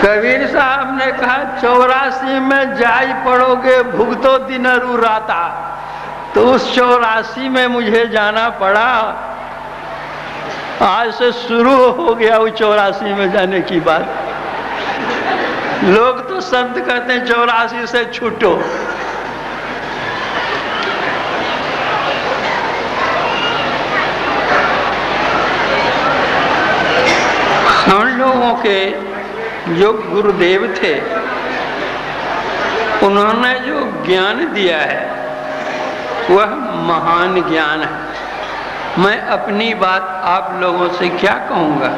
कबीर साहब ने कहा 84 में जाई पड़ोगे भुगतो दिनरू राता, तो उस 84 में मुझे जाना पड़ा। आज से शुरू हो गया वो 84 में जाने की बात। लोग तो संत कहते हैं 84 से छूटो। हम लोगों के जो गुरुदेव थे उन्होंने जो ज्ञान दिया है वह महान ज्ञान है। मैं अपनी बात आप लोगों से क्या कहूँगा।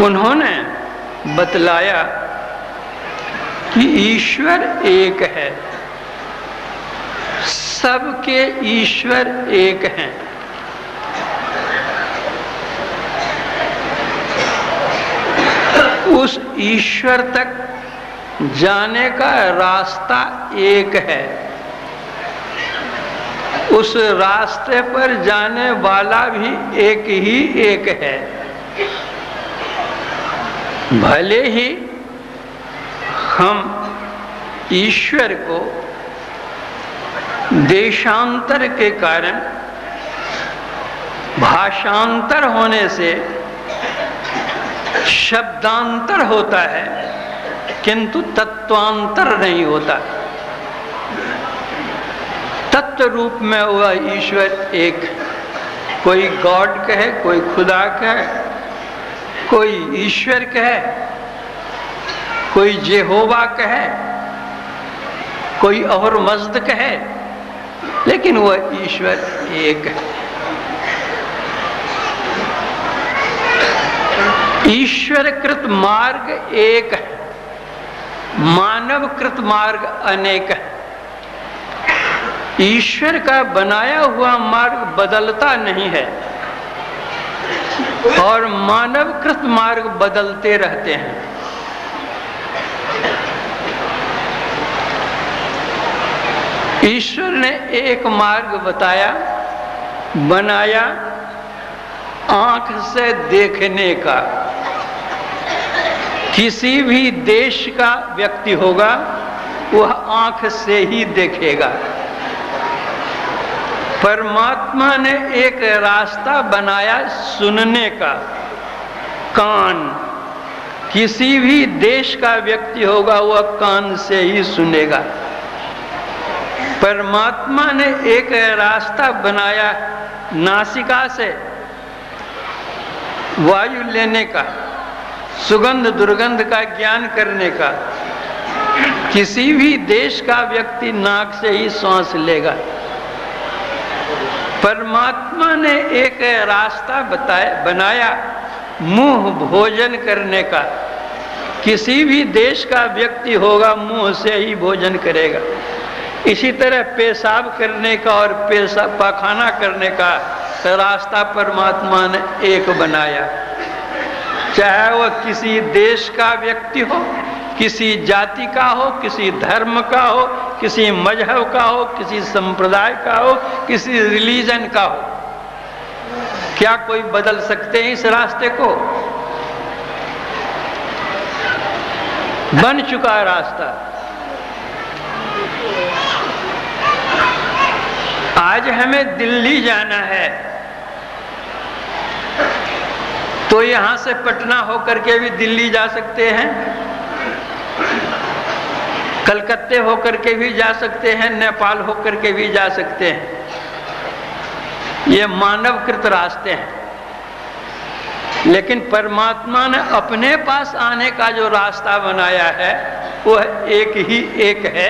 उन्होंने बतलाया कि ईश्वर एक है, सबके ईश्वर एक हैं। उस ईश्वर तक जाने का रास्ता एक है, उस रास्ते पर जाने वाला भी एक ही एक है। भले ही हम ईश्वर को देशांतर के कारण, भाषांतर होने से शब्दांतर होता है, किंतु तत्वांतर नहीं होता। तत्व रूप में वह ईश्वर एक, कोई गॉड कहे, कोई खुदा कहे, कोई ईश्वर कहे, कोई जेहोवा कहे, कोई और मज़्द कहे, लेकिन वह ईश्वर एक है। ईश्वर कृत मार्ग एक है, मानव कृत मार्ग अनेक है। ईश्वर का बनाया हुआ मार्ग बदलता नहीं है और मानव कृत मार्ग बदलते रहते हैं। ईश्वर ने एक मार्ग बताया, बनाया आंख से देखने का। किसी भी देश का व्यक्ति होगा वह आंख से ही देखेगा। परमात्मा ने एक रास्ता बनाया सुनने का, कान। किसी भी देश का व्यक्ति होगा वह कान से ही सुनेगा। परमात्मा ने एक रास्ता बनाया नासिका से वायु लेने का, सुगंध दुर्गंध का ज्ञान करने का। किसी भी देश का व्यक्ति नाक से ही सांस लेगा। परमात्मा ने एक रास्ता बनाया मुंह भोजन करने का। किसी भी देश का व्यक्ति होगा मुंह से ही भोजन करेगा। इसी तरह पेशाब करने का और पाखाना करने का रास्ता परमात्मा ने एक बनाया। चाहे वह किसी देश का व्यक्ति हो, किसी जाति का हो, किसी धर्म का हो, किसी मजहब का हो, किसी संप्रदाय का हो, किसी रिलीजन का हो, क्या कोई बदल सकते हैं इस रास्ते को? बन चुका रास्ता। आज हमें दिल्ली जाना है तो यहां से पटना होकर के भी दिल्ली जा सकते हैं, कलकत्ते होकर के भी जा सकते हैं, नेपाल होकर के भी जा सकते हैं। ये मानवकृत रास्ते हैं। लेकिन परमात्मा ने अपने पास आने का जो रास्ता बनाया है वह एक ही एक है,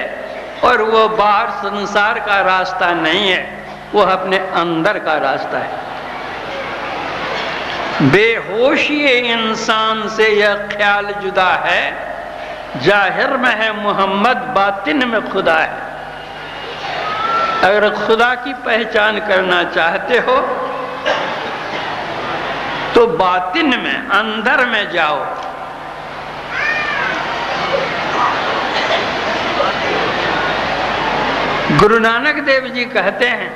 और वह बाहर संसार का रास्ता नहीं है, वह अपने अंदर का रास्ता है। बेहोशी इंसान से यह ख्याल जुदा है, जाहिर में है मोहम्मद, बातिन में खुदा है। अगर खुदा की पहचान करना चाहते हो तो बातिन में, अंदर में जाओ। गुरु नानक देव जी कहते हैं,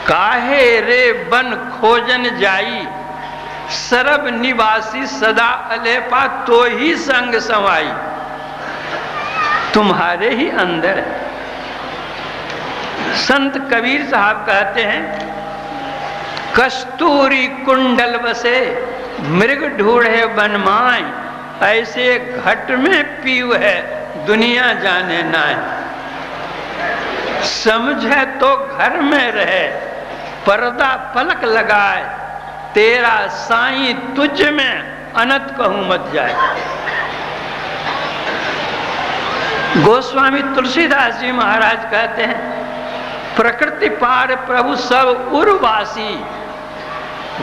काहे रे बन खोजन जाई, सरब निवासी सदा अलेपा तो ही संग समाई, तुम्हारे ही अंदर है। संत कबीर साहब कहते हैं, कस्तूरी कुंडल बसे मृग ढूढ़े बनमाए, ऐसे घट में पीव है दुनिया जाने नाय। समझे तो घर में रहे पर्दा पलक लगाए, तेरा साईं तुझ में अनंत कहूं मत जाए। गोस्वामी तुलसीदास जी महाराज कहते हैं, प्रकृति पार प्रभु सब उर्वासी,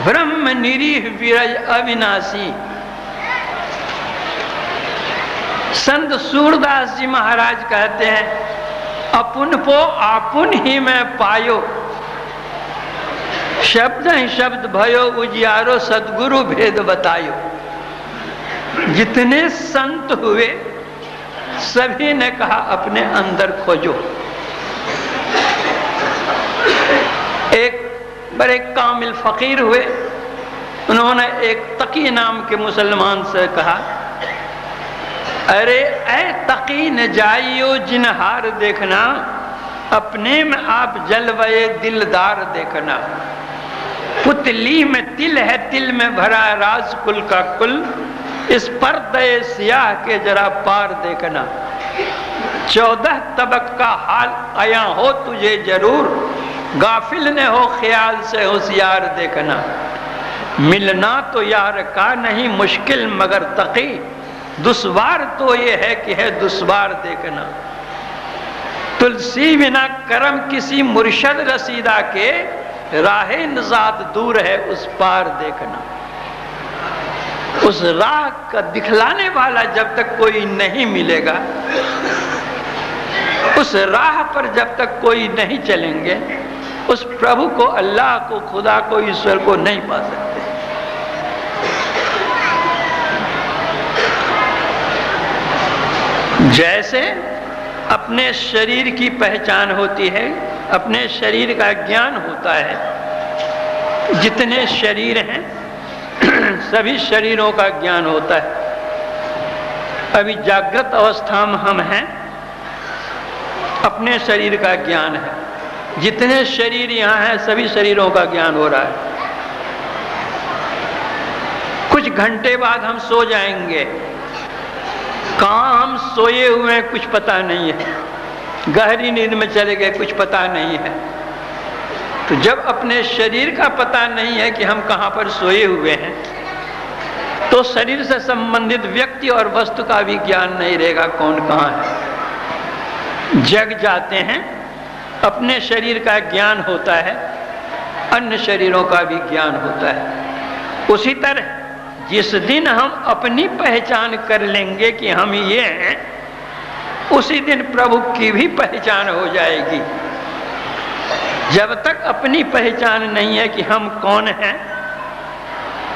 ब्रह्म निरीह विरज अविनाशी। संत सूरदास जी महाराज कहते हैं, अपुन पो आपुन ही में पायो, शब्द ही शब्द भयो उजियारो, सदगुरु भेद बतायो। जितने संत हुए सभी ने कहा अपने अंदर खोजो। एक बड़े कामिल फकीर हुए, उन्होंने एक तकी नाम के मुसलमान से कहा, अरे ऐ तकी न जाइयो जिनहार देखना, अपने में आप जलवए दिलदार देखना। पुतली में तिल है, तिल में भरा राज कुल का कुल, इस पर्दे सियाह के जरा पार देखना। 14 तबक का हाल आया हो तुझे जरूर, गाफिल ने हो ख्याल से होशियार देखना। मिलना तो यार का नहीं मुश्किल मगर तकी, दुश्वार तो ये है कि है दुश्वार देखना। तुलसी बिना करम किसी मुर्शद रसीदा के, राहे निजात दूर है उस पार देखना। उस राह का दिखलाने वाला जब तक कोई नहीं मिलेगा, उस राह पर जब तक कोई नहीं चलेंगे, उस प्रभु को, अल्लाह को, खुदा को, ईश्वर को नहीं पा सकते। जैसे अपने शरीर की पहचान होती है, अपने शरीर का ज्ञान होता है। जितने शरीर हैं सभी शरीरों का ज्ञान होता है। अभी जागृत अवस्था में हम हैं, अपने शरीर का ज्ञान है। जितने शरीर यहाँ हैं सभी शरीरों का ज्ञान हो रहा है। कुछ घंटे बाद हम सो जाएंगे, कहाँ हम सोए हुए हैं कुछ पता नहीं है, गहरी नींद में चले गए कुछ पता नहीं है। तो जब अपने शरीर का पता नहीं है कि हम कहाँ पर सोए हुए हैं, तो शरीर से संबंधित व्यक्ति और वस्तु का भी ज्ञान नहीं रहेगा, कौन कहाँ है। जग जाते हैं, अपने शरीर का ज्ञान होता है, अन्य शरीरों का भी ज्ञान होता है। उसी तरह जिस दिन हम अपनी पहचान कर लेंगे कि हम ये हैं, उसी दिन प्रभु की भी पहचान हो जाएगी। जब तक अपनी पहचान नहीं है कि हम कौन हैं,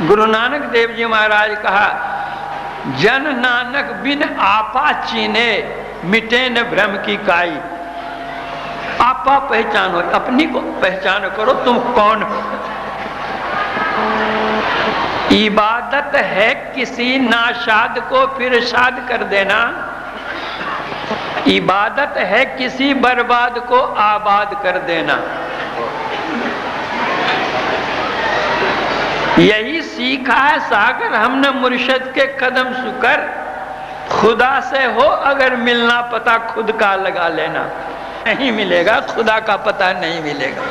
गुरु नानक देव जी महाराज कहा, जन नानक बिन आपा चीने, मिटे न भ्रम की काई। आपा पहचान हो, अपनी को पहचान करो, तुम कौन हो। इबादत है किसी नाशाद को फिर शाद कर देना, इबादत है किसी बर्बाद को आबाद कर देना। यही सीखा है सागर हमने मुर्शद के कदम सुकर, खुदा से हो अगर मिलना पता खुद का लगा लेना। नहीं मिलेगा, खुदा का पता नहीं मिलेगा।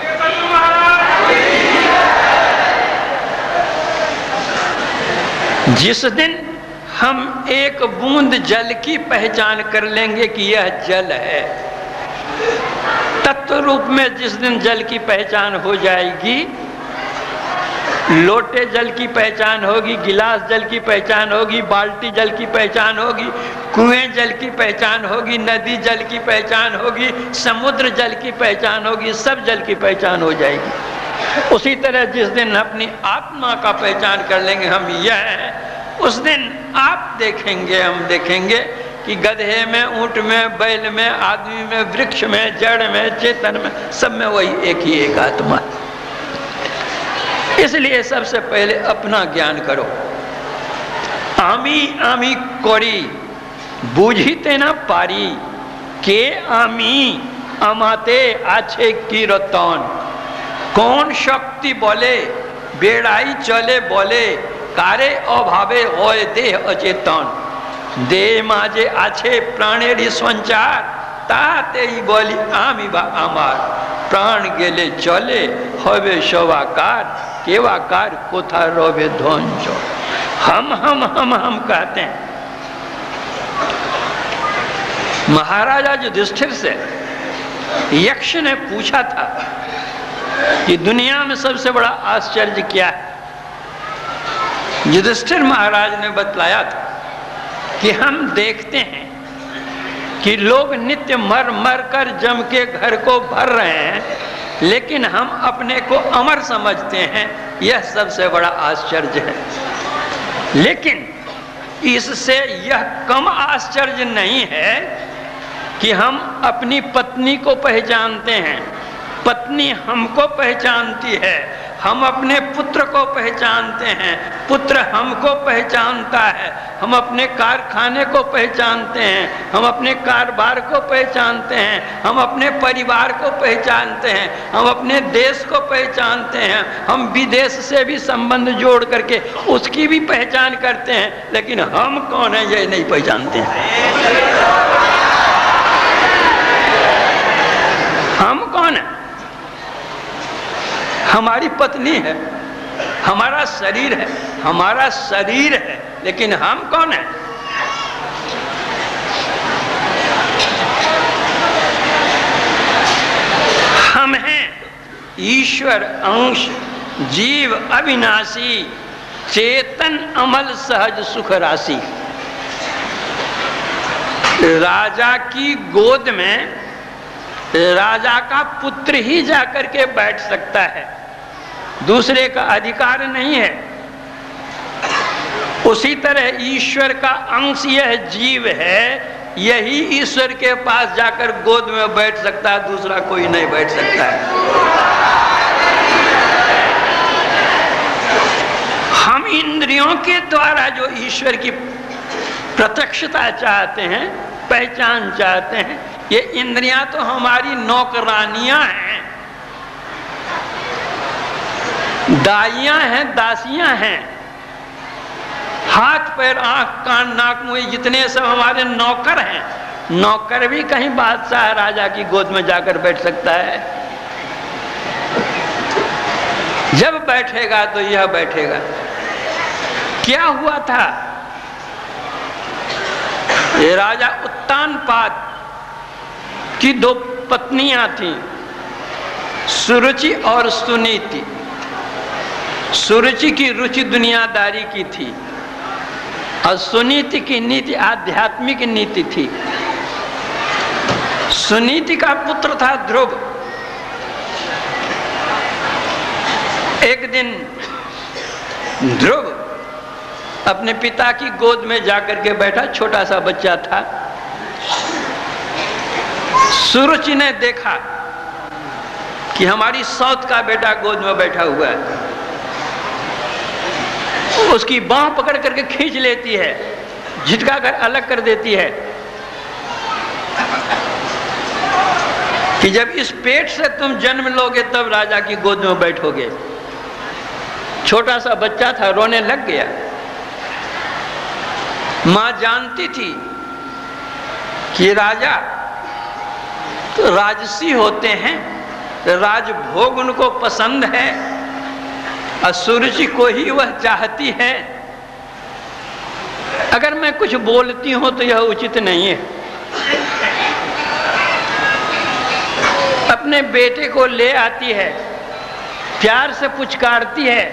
जिस दिन हम एक बूंद जल की पहचान कर लेंगे कि यह जल है, तत्व रूप में जिस दिन जल की पहचान हो जाएगी, लोटे जल की पहचान होगी, गिलास जल की पहचान होगी, बाल्टी जल की पहचान होगी, कुएं जल की पहचान होगी, नदी जल की पहचान होगी, समुद्र जल की पहचान होगी, सब जल की पहचान हो जाएगी। उसी तरह जिस दिन अपनी आत्मा का पहचान कर लेंगे हम यह है, उस दिन आप देखेंगे, हम देखेंगे कि गधे में, ऊंट में, बैल में, आदमी में, वृक्ष में, जड़ में, चेतन में, सब में वही एक ही एक आत्मा है। इसलिए सबसे पहले अपना ज्ञान करो। आमी आमी करी बुझिते ना पारी, के आमी আমাতে আছে কিরতন। কোন শক্তি বলে বেড়াই চলে বলে, কারে অভাবে হয় দেহ অচেতন। দেহ মাঝে আছে প্রাণেরই সঞ্চার, তাতেই বলি আমি বা আমার। প্রাণ গেলে চলে হবে সবাকার, কেবাকার কোথা রবে ধ্বংস। हम कहते हैं। महाराजा युधिष्ठिर से यक्ष ने पूछा था कि दुनिया में सबसे बड़ा आश्चर्य क्या है। युधिष्ठिर महाराज ने बतलाया था कि हम देखते हैं कि लोग नित्य मर मर कर जम के घर को भर रहे हैं, लेकिन हम अपने को अमर समझते हैं। यह सबसे बड़ा आश्चर्य है। लेकिन इससे यह कम आश्चर्य नहीं है कि हम अपनी पत्नी को पहचानते हैं, पत्नी हमको पहचानती है, हम अपने पुत्र को पहचानते हैं, पुत्र हमको पहचानता है, हम अपने कारखाने को पहचानते हैं, हम अपने कारोबार को पहचानते हैं, हम अपने परिवार को पहचानते हैं, हम अपने देश को पहचानते हैं, हम विदेश से भी संबंध जोड़ करके उसकी भी पहचान करते हैं, लेकिन हम कौन है ये नहीं पहचानते हैं। हम कौन है? हमारी पत्नी है, हमारा शरीर है, हमारा शरीर है, लेकिन हम कौन है? हम हैं ईश्वर अंश, जीव अविनाशी, चेतन अमल सहज सुख राशि। राजा की गोद में राजा का पुत्र ही जाकर के बैठ सकता है, दूसरे का अधिकार नहीं है। उसी तरह ईश्वर का अंश यह जीव है, यही ईश्वर के पास जाकर गोद में बैठ सकता है, दूसरा कोई नहीं बैठ सकता है। हम इंद्रियों के द्वारा जो ईश्वर की प्रत्यक्षता चाहते हैं, पहचान चाहते हैं, ये इंद्रियां तो हमारी नौकरानियां हैं, दाइयां हैं, दासियां हैं। हाथ पैर आंख कान नाक मुंह जितने सब हमारे नौकर हैं। नौकर भी कहीं बादशाह राजा की गोद में जाकर बैठ सकता है। जब बैठेगा तो यह बैठेगा। क्या हुआ था? ये राजा उत्तानपाद की दो पत्नियां थीं, सुरुचि और सुनीति। सुरुचि की रुचि दुनियादारी की थी और सुनीति की नीति आध्यात्मिक नीति थी। सुनीति का पुत्र था ध्रुव। एक दिन ध्रुव अपने पिता की गोद में जाकर के बैठा, छोटा सा बच्चा था। सुरुचि ने देखा कि हमारी सौत का बेटा गोद में बैठा हुआ है, उसकी बांह पकड़ करके खींच लेती है, झटका कर अलग कर देती है कि जब इस पेट से तुम जन्म लोगे तब राजा की गोद में बैठोगे। छोटा सा बच्चा था, रोने लग गया। मां जानती थी कि राजा तो राजसी होते हैं, राजभोग उनको पसंद है, सुरुचि को ही वह चाहती है। अगर मैं कुछ बोलती हूं तो यह उचित नहीं है। अपने बेटे को ले आती है, प्यार से पुचकारती है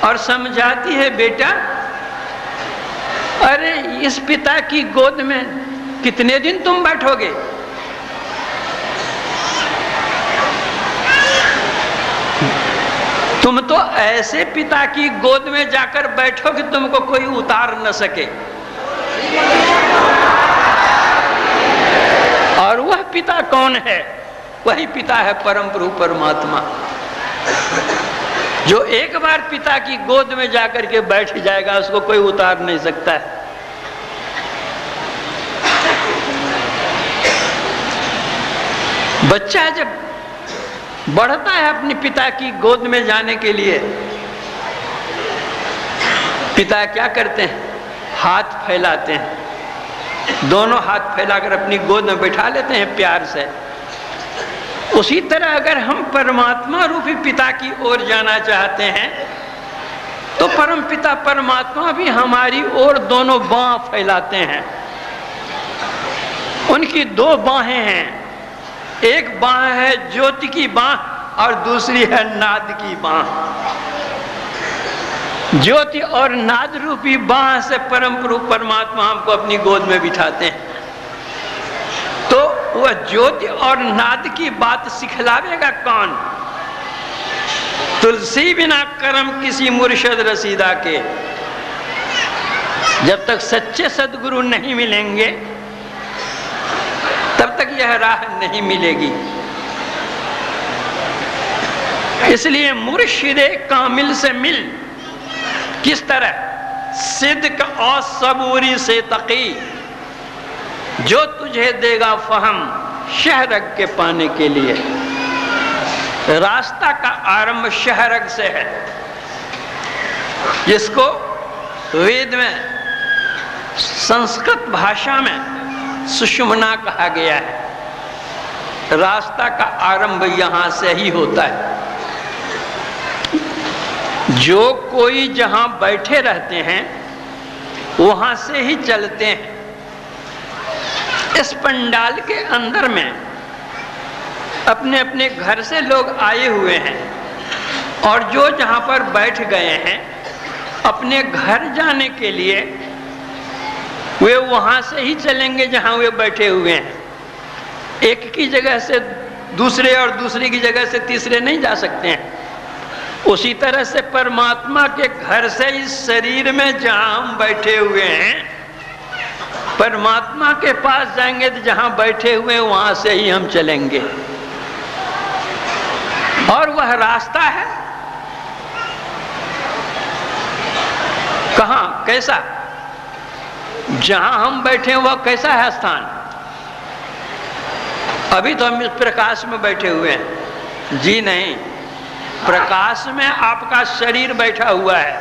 और समझाती है, बेटा अरे इस पिता की गोद में कितने दिन तुम बैठोगे? तुम तो ऐसे पिता की गोद में जाकर बैठो कि तुमको कोई उतार न सके। और वह पिता कौन है? वही पिता है परम प्रभु परमात्मा। जो एक बार पिता की गोद में जाकर के बैठ जाएगा उसको कोई उतार नहीं सकता है। बच्चा जब बढ़ता है अपने पिता की गोद में जाने के लिए, पिता क्या करते हैं? हाथ फैलाते हैं, दोनों हाथ फैलाकर अपनी गोद में बैठा लेते हैं प्यार से। उसी तरह अगर हम परमात्मा रूपी पिता की ओर जाना चाहते हैं तो परम पिता परमात्मा भी हमारी ओर दोनों बाह फैलाते हैं। उनकी दो बाहें हैं, एक बाह है ज्योति की बाह और दूसरी है नाद की बाह। ज्योति और नाद रूपी बाह से परम रूप परमात्मा हमको अपनी गोद में बिठाते हैं। तो वह ज्योति और नाद की बात सिखलावेगा कौन? तुलसी बिना करम किसी मुर्शद रसीदा के। जब तक सच्चे सदगुरु नहीं मिलेंगे तब तक यह राह नहीं मिलेगी। इसलिए मुर्शिदे कामिल से मिल। किस तरह? सिद्क और सबूरी से तकी, जो तुझे देगा फहम शहरग के पाने के लिए। रास्ता का आरंभ शहरग से है, जिसको वेद में संस्कृत भाषा में सुषुम्ना कहा गया है। रास्ता का आरंभ यहां से ही होता है। जो कोई जहां बैठे रहते हैं वहां से ही चलते हैं। इस पंडाल के अंदर में अपने अपने घर से लोग आए हुए हैं और जो जहां पर बैठ गए हैं अपने घर जाने के लिए वे वहां से ही चलेंगे जहां वे बैठे हुए हैं। एक की जगह से दूसरे और दूसरे की जगह से तीसरे नहीं जा सकते हैं। उसी तरह से परमात्मा के घर से इस शरीर में जहां हम बैठे हुए हैं परमात्मा के पास जाएंगे तो जहां बैठे हुए हैं वहां से ही हम चलेंगे। और वह रास्ता है कहां? कैसा? जहां हम बैठे हैं वह कैसा है स्थान? अभी तो हम इस प्रकाश में बैठे हुए हैं। जी नहीं, प्रकाश में आपका शरीर बैठा हुआ है,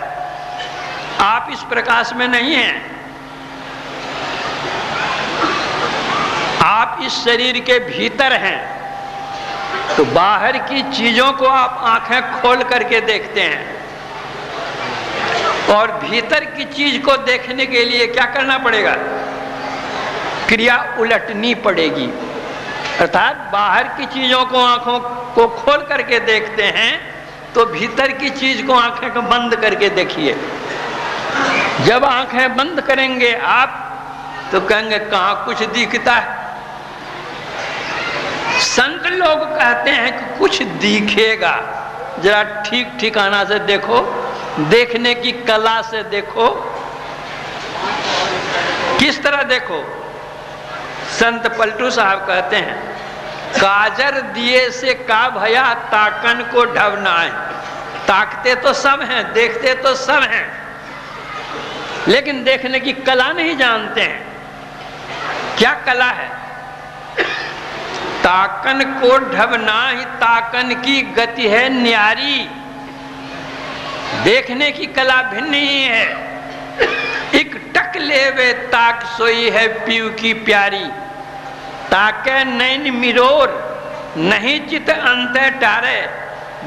आप इस प्रकाश में नहीं हैं। आप इस शरीर के भीतर हैं। तो बाहर की चीजों को आप आंखें खोल करके देखते हैं और भीतर की चीज को देखने के लिए क्या करना पड़ेगा? क्रिया उलटनी पड़ेगी। अर्थात बाहर की चीजों को आंखों को खोल करके देखते हैं तो भीतर की चीज को आंखें को बंद करके देखिए। जब आंखें बंद करेंगे आप तो कहेंगे कहां कुछ दिखता है। संत लोग कहते हैं कि कुछ दिखेगा, जरा ठीक ठिकाना से देखो, देखने की कला से देखो। किस तरह देखो? संत पलटू साहब कहते हैं काजर दिए से का भया ताकन को ढवना है। ताकते तो सब हैं, देखते तो सब हैं, लेकिन देखने की कला नहीं जानते हैं। क्या कला है? ताकन को ढवना ही ताकन की गति है न्यारी। देखने की कला भिन्न ही है। एक टक लेवे ताक सोई है पीऊ की प्यारी। ताके नैन मिरोर नहीं चित अंत टारे।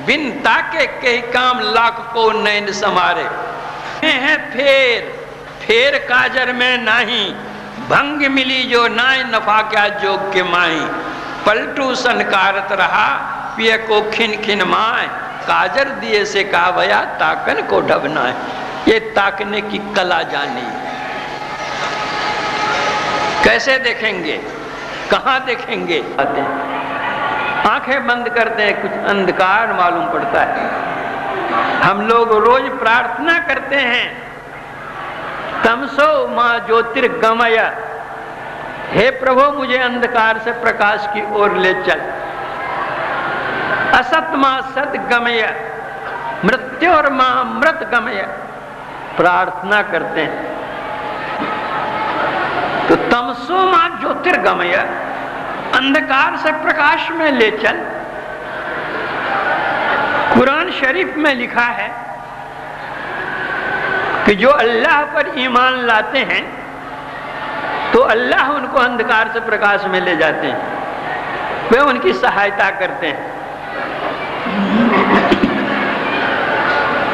बिन ताके के काम लाख को नैन समारे। है फेर फेर काजर में नाही। भंग मिली जो नाय नफा क्या जोग के माई। पलटू सनकारत रहा पिय को खिन खिन माय। काजर दिए से कहा भया ताकन को ढबना है। ये ताकने की कला जानी। कैसे देखेंगे? कहां देखेंगे? आंखें बंद करते हैं, कुछ अंधकार मालूम पड़ता है। हम लोग रोज प्रार्थना करते हैं तमसो मां ज्योतिर्गमय। हे प्रभु मुझे अंधकार से प्रकाश की ओर ले चल। असत मां सदगमय। मृत्यु और महामृत गमय प्रार्थना करते हैं। तो तमसो मां ज्योतिर्गमय, अंधकार से प्रकाश में ले चल। कुरान शरीफ में लिखा है कि जो अल्लाह पर ईमान लाते हैं तो अल्लाह उनको अंधकार से प्रकाश में ले जाते हैं, वे उनकी सहायता करते हैं।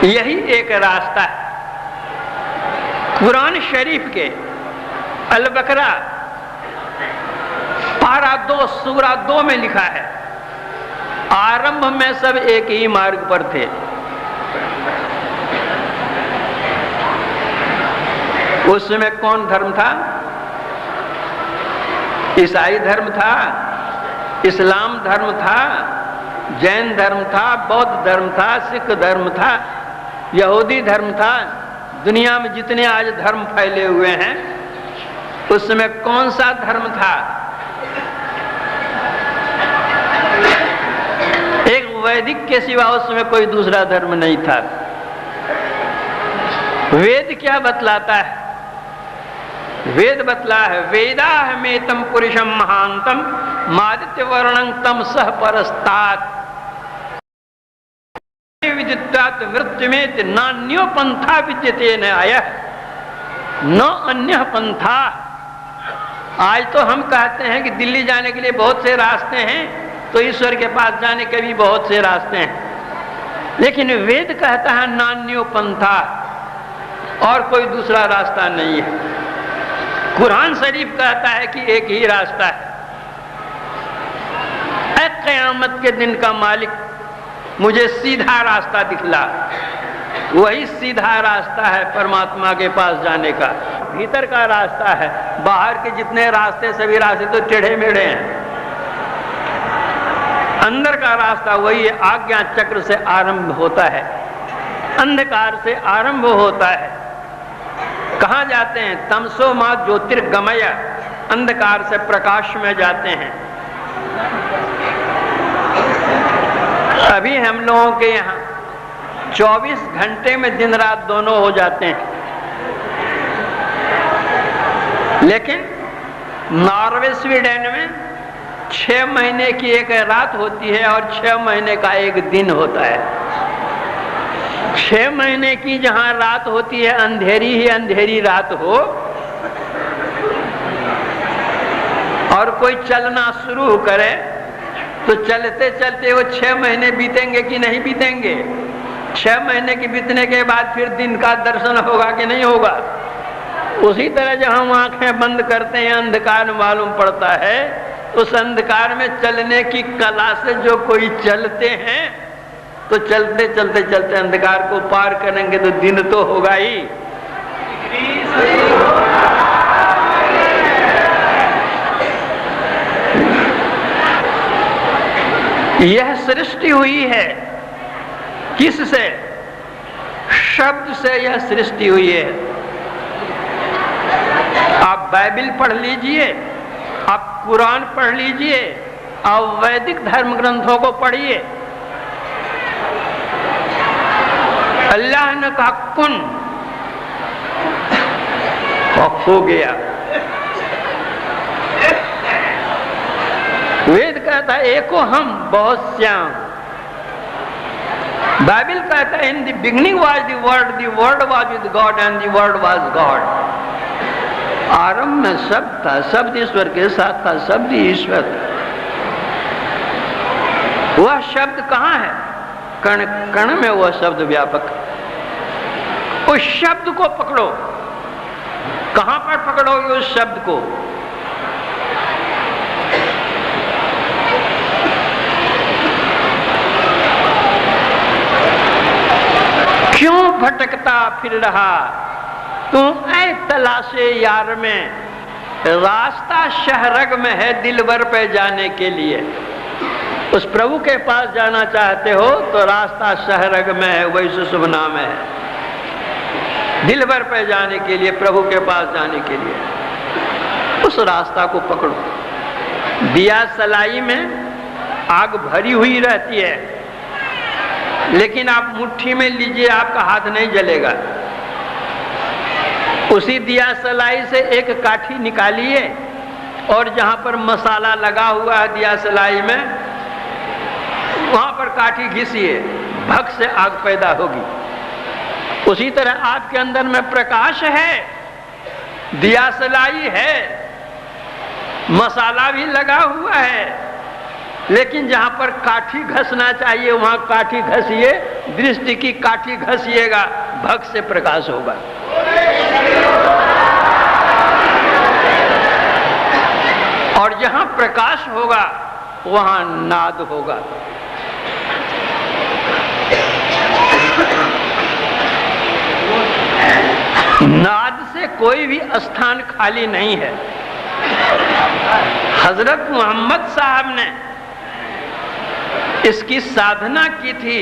यही एक रास्ता है। कुरान शरीफ के अल बकरा पारा 2 सूरा 2 में लिखा है, आरंभ में सब एक ही मार्ग पर थे। उस समय कौन धर्म था? ईसाई धर्म था, इस्लाम धर्म था, जैन धर्म था, बौद्ध धर्म था, सिख धर्म था, यहूदी धर्म था। दुनिया में जितने आज धर्म फैले हुए हैं, उस समय कौन सा धर्म था? एक वैदिक के सिवा उस समय कोई दूसरा धर्म नहीं था। वेद क्या बतलाता है? वेद बतला है, वेदाहमेतम पुरुषम महांतम मादित्य वर्णं तम सह परस्तात विदित्वात् वृत्तिमेत नान्यो पंथा विद्यते न आयः न अन्यः पंथा। आज तो हम कहते हैं कि दिल्ली जाने के लिए बहुत से रास्ते हैं, तो ईश्वर के पास जाने के भी बहुत से रास्ते हैं, लेकिन वेद कहता है नान्यो पंथा, और कोई दूसरा रास्ता नहीं है। कुरान शरीफ कहता है कि एक ही रास्ता है। ऐ क़यामत के दिन का मालिक, मुझे सीधा रास्ता दिखला। वही सीधा रास्ता है परमात्मा के पास जाने का, भीतर का रास्ता है। बाहर के जितने रास्ते, सभी रास्ते तो टेढ़े मेढ़े हैं। अंदर का रास्ता वही है, आज्ञा चक्र से आरंभ होता है, अंधकार से आरंभ होता है। कहाँ जाते हैं? तमसो मां ज्योतिर्गमय, अंधकार से प्रकाश में जाते हैं। अभी हम लोगों के यहाँ 24 घंटे में दिन रात दोनों हो जाते हैं, लेकिन नॉर्वे स्वीडन में 6 महीने की एक रात होती है और 6 महीने का एक दिन होता है। 6 महीने की जहां रात होती है, अंधेरी ही अंधेरी रात हो, और कोई चलना शुरू करे तो चलते चलते वो 6 महीने बीतेंगे कि नहीं बीतेंगे? 6 महीने के बीतने के बाद फिर दिन का दर्शन होगा कि नहीं होगा? उसी तरह जब हम आंखें बंद करते हैं, अंधकार मालूम पड़ता है। उस अंधकार में चलने की कला से जो कोई चलते हैं, तो चलते चलते चलते अंधकार को पार करेंगे तो दिन तो होगा ही। यह सृष्टि हुई है किससे? शब्द से यह सृष्टि हुई है। आप बाइबिल पढ़ लीजिए, आप कुरान पढ़ लीजिए, आप वैदिक धर्म ग्रंथों को पढ़िए। अल्लाह ने कहा कुन, और हो गया। वेद कहता है एको हम बहुत श्याम। बाइबल कहता है in the beginning was the word was with God and the word was God. आरंभ में शब्द था, शब्द ईश्वर के साथ था, शब्द ईश्वर। वह शब्द कहाँ है? कण कण में वह शब्द व्यापक। उस शब्द को पकड़ो। कहां पर पकड़ोगे उस शब्द को? क्यों भटकता फिर रहा तू ऐ तलाशे यार में? रास्ता शहरग में है दिलबर पे जाने के लिए। उस प्रभु के पास जाना चाहते हो तो रास्ता शहरग में है, वही शुभ नाम है। दिलबर पे जाने के लिए, प्रभु के पास जाने के लिए उस रास्ता को पकड़ो। दिया सलाई में आग भरी हुई रहती है, लेकिन आप मुट्ठी में लीजिए, आपका हाथ नहीं जलेगा। उसी दिया सलाई से एक काठी निकालिए और जहां पर मसाला लगा हुआ है दिया सलाई में, वहां पर काठी घिसिए, भक से आग पैदा होगी। उसी तरह आपके अंदर में प्रकाश है, दिया सलाई है, मसाला भी लगा हुआ है, लेकिन जहां पर काठी घसना चाहिए वहां काठी घसिए, दृष्टि की काठी घसिएगा, भक से प्रकाश होगा। और जहां प्रकाश होगा वहां नाद होगा। नाद से कोई भी स्थान खाली नहीं है। हजरत मोहम्मद साहब ने इसकी साधना की थी।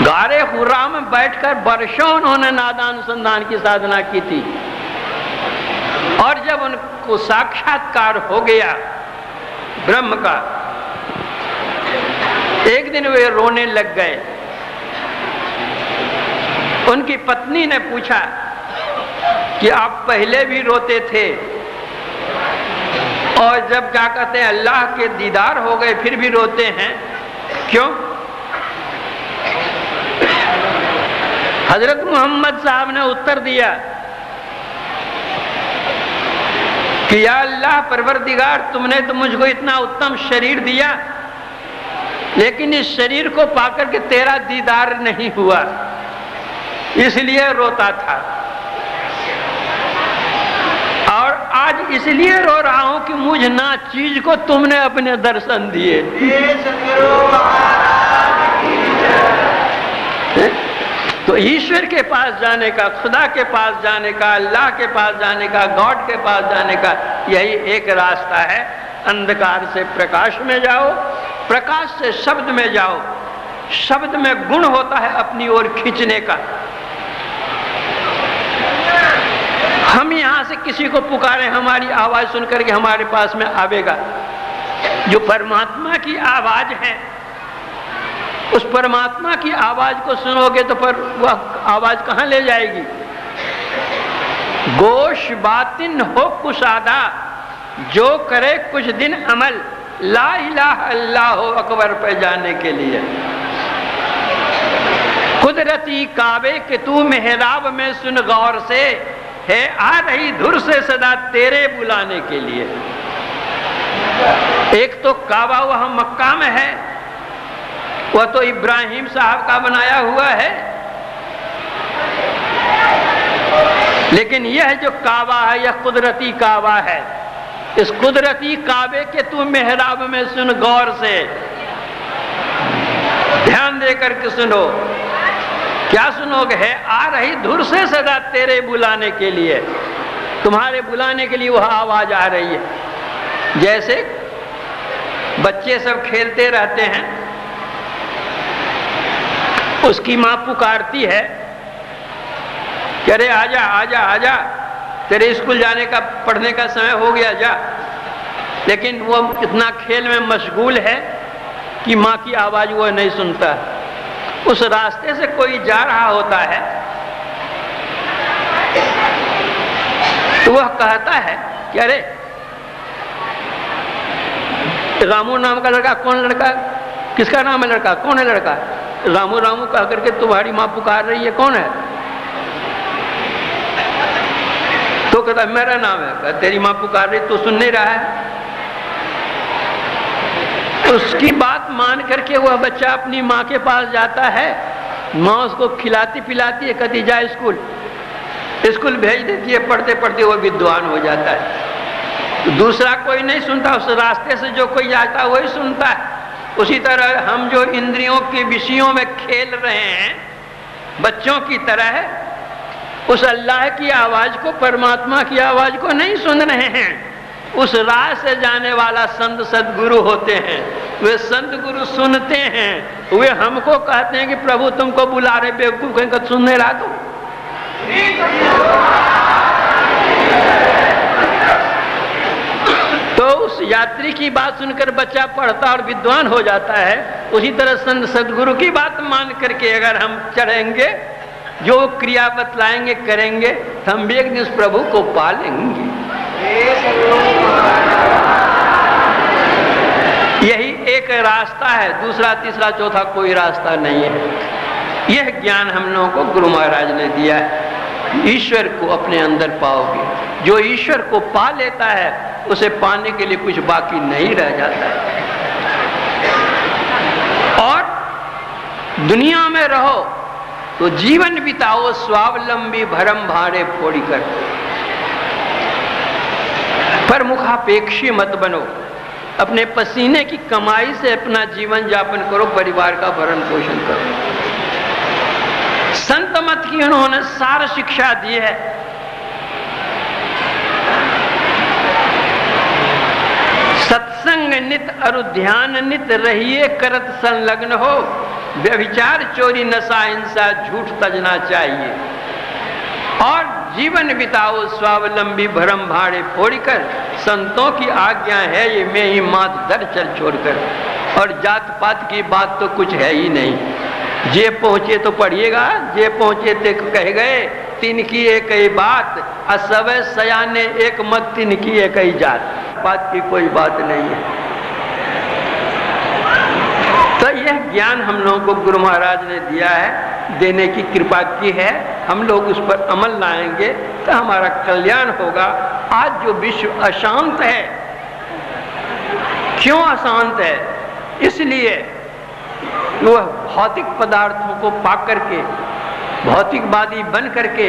गारे हुर्रा में बैठकर वर्षों उन्होंने नादानुसंधान की साधना की थी, और जब उनको साक्षात्कार हो गया ब्रह्म का, एक दिन वे रोने लग गए। उनकी पत्नी ने पूछा कि आप पहले भी रोते थे और जब क्या कहते हैं अल्लाह के दीदार हो गए फिर भी रोते हैं, क्यों? हजरत मोहम्मद साहब ने उत्तर दिया कि या अल्लाह परवरदिगार, तुमने तो मुझको इतना उत्तम शरीर दिया, लेकिन इस शरीर को पाकर के तेरा दीदार नहीं हुआ, इसलिए रोता था। और आज इसलिए रो रहा हूं कि मुझ ना चीज को तुमने अपने दर्शन दिए। तो ईश्वर के पास जाने का, खुदा के पास जाने का, अल्लाह के पास जाने का, गॉड के पास जाने का यही एक रास्ता है। अंधकार से प्रकाश में जाओ, प्रकाश से शब्द में जाओ। शब्द में गुण होता है अपनी ओर खींचने का। हम यहां से किसी को पुकारे, हमारी आवाज सुनकर के हमारे पास में आवेगा। जो परमात्मा की आवाज है, उस परमात्मा की आवाज को सुनोगे तो पर वह आवाज कहां ले जाएगी? गोश बातिन हो कुशादा, जो करे कुछ दिन अमल, ला इलाहा अल्लाह अकबर पे जाने के लिए। कुदरती काबे के तू मेहराब में सुन गौर से, है आ रही धुर से सदा तेरे बुलाने के लिए। एक तो काबा वह मक्का में है, वह तो इब्राहिम साहब का बनाया हुआ है, लेकिन यह जो काबा है यह कुदरती काबा है। इस कुदरती काबे के तू मेहराब में सुन गौर से, ध्यान देकर के सुनो। क्या सुनोगे? है आ रही धुर से सदा तेरे बुलाने के लिए, तुम्हारे बुलाने के लिए वह आवाज आ रही है। जैसे बच्चे सब खेलते रहते हैं, उसकी माँ पुकारती है कि अरे आजा आजा आजा, तेरे स्कूल जाने का, पढ़ने का समय हो गया, जा। लेकिन वो इतना खेल में मशगूल है कि माँ की आवाज वो नहीं सुनता। उस रास्ते से कोई जा रहा होता है तो वह कहता है कि अरे रामू नाम का लड़का, कौन लड़का, किसका नाम है लड़का, कौन है लड़का? रामू रामू कह करके तुम्हारी माँ पुकार रही है, कौन है? तो कहता मेरा नाम है। तेरी माँ पुकार रही, तो सुन नहीं रहा है। उसकी बात मान करके वह बच्चा अपनी माँ के पास जाता है, माँ उसको खिलाती पिलाती है, कहती जा स्कूल, स्कूल भेज देती है। पढ़ते पढ़ते वो विद्वान हो जाता है। तो दूसरा कोई नहीं सुनता, उस रास्ते से जो कोई जाता है वही सुनता है। उसी तरह हम जो इंद्रियों के विषयों में खेल रहे हैं बच्चों की तरह, उस अल्लाह की आवाज को, परमात्मा की आवाज को नहीं सुन रहे हैं। उस राह से जाने वाला संत सदगुरु होते हैं, वे संत गुरु सुनते हैं। वे हमको कहते हैं कि प्रभु तुमको बुला रहे, बेवकूफ कहीं का सुन नहीं रहा तुम। तो उस उस यात्री की बात सुनकर बच्चा पढ़ता और विद्वान हो जाता है, उसी तरह संत सदगुरु की बात मान करके अगर हम चढ़ेंगे, जो क्रिया बतलाएंगे करेंगे, तो हम भी एक दिन उस प्रभु को पालेंगे। यही एक रास्ता है, दूसरा तीसरा चौथा कोई रास्ता नहीं है। यह ज्ञान हम लोगों को गुरु महाराज ने दिया है। ईश्वर को अपने अंदर पाओगे, जो ईश्वर को पा लेता है उसे पाने के लिए कुछ बाकी नहीं रह जाता है। और दुनिया में रहो तो जीवन बिताओ स्वावलंबी भरम भारे फोड़ी कर, पर मुखापेक्षी मत बनो। अपने पसीने की कमाई से अपना जीवन यापन करो, परिवार का भरण पोषण करो। संत मत की उन्होंने सार शिक्षा दी है। सत्संग नित अरु ध्यान नित रहिए करत संलग्न हो, व्यभिचार चोरी नशा हिंसा झूठ तजना चाहिए। और जीवन बिताओ स्वावलंबी भरम भाड़े फोड़कर, संतों की आज्ञा है ये मैं ही मात दर चल छोड़कर। और जात पात की बात तो कुछ है ही नहीं, जे पहुंचे तो पढ़िएगा, जे पहुंचे ते कह गए, तीन की एक ही बात, असवै सयाने एक मत, तीन की एक ही जात, बात की कोई बात नहीं है। तो यह ज्ञान हम लोगों को गुरु महाराज ने दिया है, देने की कृपा की है। हम लोग उस पर अमल लाएंगे तो हमारा कल्याण होगा। आज जो विश्व अशांत है, क्यों अशांत है? इसलिए वह भौतिक पदार्थों को पा करके, भौतिकवादी बन करके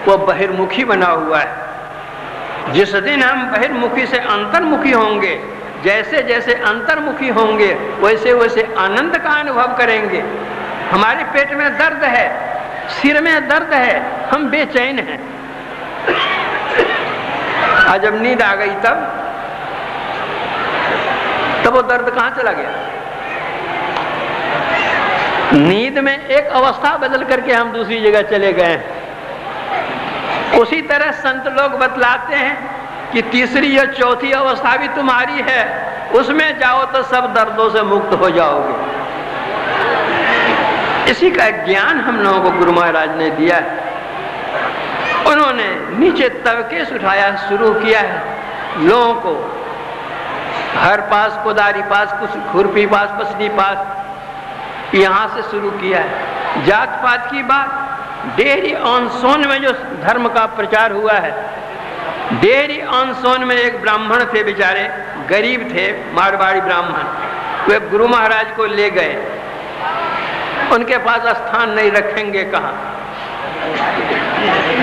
वह बहिर्मुखी बना हुआ है। जिस दिन हम बहिर्मुखी से अंतर्मुखी होंगे, जैसे जैसे अंतर्मुखी होंगे वैसे वैसे आनंद का अनुभव करेंगे। हमारे पेट में दर्द है, सिर में दर्द है, हम बेचैन हैं। आज जब नींद आ गई तब वो दर्द कहां चला गया? नींद में एक अवस्था बदल करके हम दूसरी जगह चले गए। उसी तरह संत लोग बतलाते हैं कि तीसरी या चौथी अवस्था भी तुम्हारी है, उसमें जाओ तो सब दर्दों से मुक्त हो जाओगे। इसी का ज्ञान हम लोगों को गुरु महाराज ने दिया है। उन्होंने नीचे तबके से उठाया शुरू किया है लोगों को, हर पास, कोदारी पास, खुरपी पास, पसनी पास, यहां से शुरू किया है। जात पात की बात डेहरी ऑन सोन में जो धर्म का प्रचार हुआ है, डेहरी ऑन सोन में एक ब्राह्मण थे, बेचारे गरीब थे, मारवाड़ी ब्राह्मण। वे गुरु महाराज को ले गए, उनके पास स्थान नहीं रखेंगे कहाँ।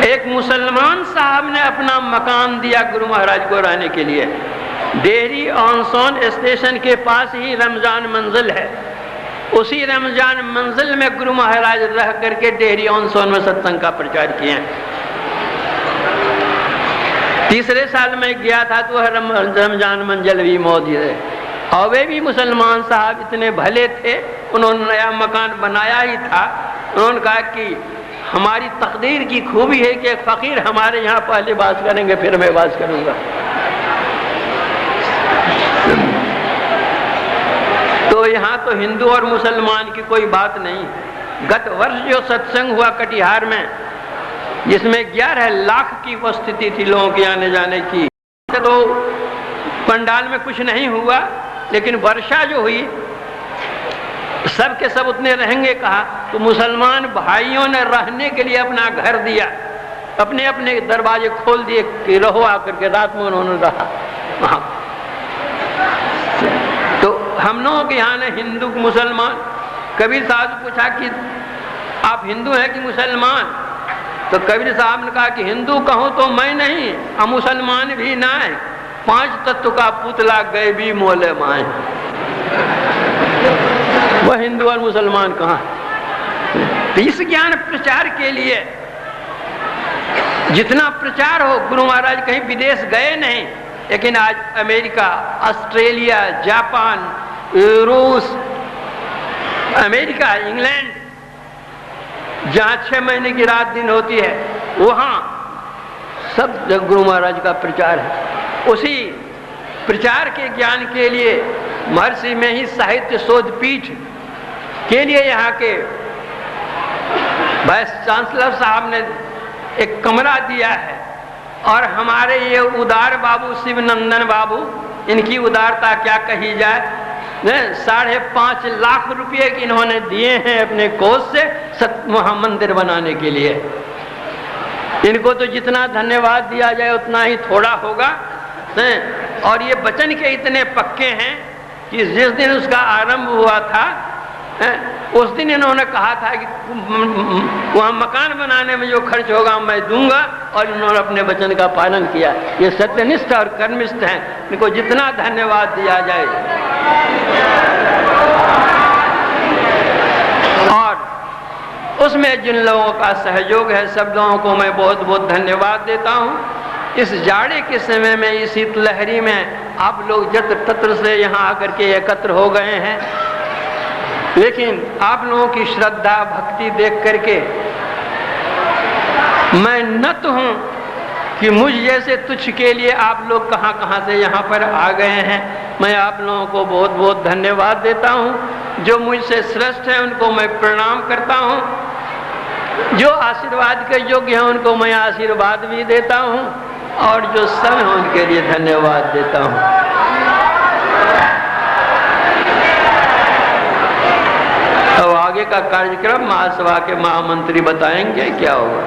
एक मुसलमान साहब ने अपना मकान दिया गुरु महाराज को रहने के लिए। डेहरी ऑन सोन स्टेशन के पास ही रमजान मंजिल है, उसी रमजान मंजिल में गुरु महाराज रह करके डेहरी ऑन सोन में सत्संग का प्रचार किए। तीसरे साल में गया था तो रमजान मंजिल भी मौजूद है। और वे भी मुसलमान साहब इतने भले थे, उन्होंने नया मकान बनाया ही था। उन्होंने कहा कि हमारी तकदीर की खूबी है कि फकीर हमारे यहाँ पहले बात करेंगे, फिर मैं बात करूंगा। तो यहाँ तो हिंदू और मुसलमान की कोई बात नहीं। गत वर्ष जो सत्संग हुआ कटिहार में, जिसमें 11 लाख की उपस्थिति थी लोगों के आने जाने की, तो पंडाल में कुछ नहीं हुआ, लेकिन वर्षा जो हुई सब के सब उतने रहेंगे कहा। तो मुसलमान भाइयों ने रहने के लिए अपना घर दिया, अपने अपने दरवाजे खोल दिए कि रहो आकर के। रात में उन्होंने रहा वहां। तो हम लोगों के यहाँ ने हिंदू मुसलमान, कबीर साहब से पूछा कि आप हिंदू हैं कि मुसलमान? तो कबीर साहब ने कहा कि हिंदू कहूँ तो मैं नहीं, और मुसलमान भी ना है, 5 तत्व का पुतला गए भी मोले माए। वह हिंदू और मुसलमान कहाँ? तो इस ज्ञान प्रचार के लिए जितना प्रचार हो, गुरु महाराज कहीं विदेश गए नहीं, लेकिन आज अमेरिका, ऑस्ट्रेलिया, जापान, रूस, अमेरिका, इंग्लैंड, जहाँ 6 महीने की रात दिन होती है, वहाँ सब गुरु महाराज का प्रचार है। उसी प्रचार के ज्ञान के लिए महर्षि में ही साहित्य शोध पीठ के लिए यहाँ के वाइस चांसलर साहब ने एक कमरा दिया है। और हमारे ये उदार बाबू शिवनंदन बाबू, इनकी उदारता क्या कही जाए, 5.5 लाख रुपए इन्होंने दिए हैं अपने कोष से महामंदिर बनाने के लिए। इनको तो जितना धन्यवाद दिया जाए उतना ही थोड़ा होगा। और ये वचन के इतने पक्के हैं कि जिस दिन उसका आरंभ हुआ था उस दिन इन्होंने कहा था कि वहाँ मकान बनाने में जो खर्च होगा मैं दूंगा, और इन्होंने अपने वचन का पालन किया। ये सत्यनिष्ठ और कर्मनिष्ठ हैं, इनको जितना धन्यवाद दिया जाए। और उसमें जिन लोगों का सहयोग है सब लोगों को मैं बहुत बहुत धन्यवाद देता हूँ। इस जाड़े के समय में, इस शीतलहरी में आप लोग जत्र तत्र से यहाँ आकर के एकत्र हो गए हैं, लेकिन आप लोगों की श्रद्धा भक्ति देख करके मैं नत हूँ कि मुझ जैसे तुच्छ के लिए आप लोग कहाँ कहाँ से यहाँ पर आ गए हैं। मैं आप लोगों को बहुत बहुत धन्यवाद देता हूँ। जो मुझसे श्रेष्ठ है उनको मैं प्रणाम करता हूँ, जो आशीर्वाद के योग्य हैं उनको मैं आशीर्वाद भी देता हूँ, और जो सब हैं उनके लिए धन्यवाद देता हूँ। अब आगे का कार्यक्रम महासभा के महामंत्री बताएंगे क्या होगा।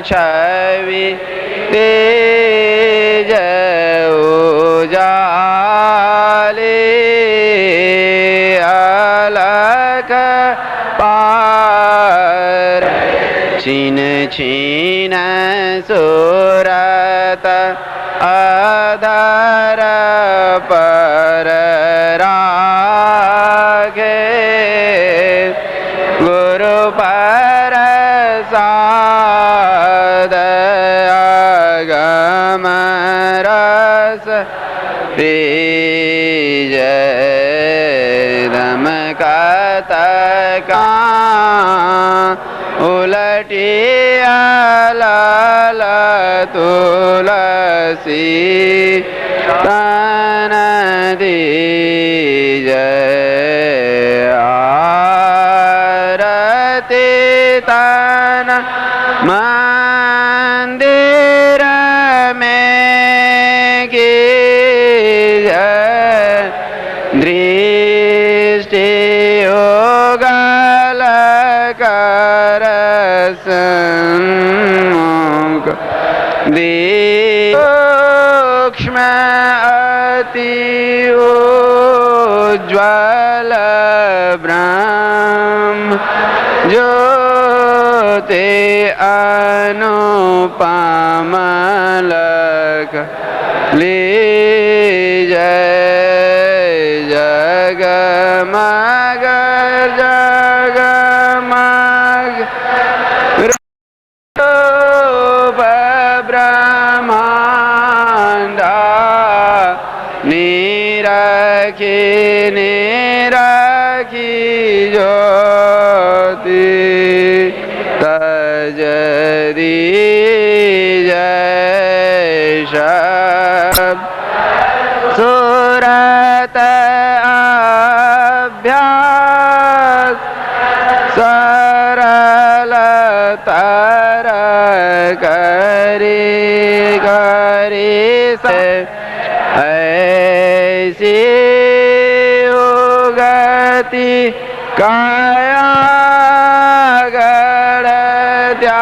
छवि तेज उजाला छीन छीन सुरत अधर पर राखे गुरु प्रसाद अगम रस प्रिय धमकतका उलटिया लाल तुलसी तन दीजय आरती तन मंदिर में की दृष्टि योगल कर सम्मुख सूक्ष्म अति उज्ज्वल ब्रह्म ज्योति अनुपम लख लीजय जगमग जगमग रूप ब्रह्मांडा निरखी निरखी ज्योति तजरी जय शब्द सुरत अभ्यास सरल तर करी करी से ऐसी उगति काया गढ़त्या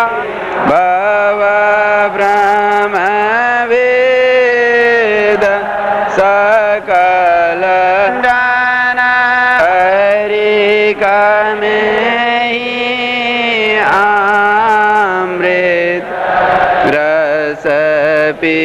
भव ब्रह्म वेद सकल हरिका में ही अमृत रस पी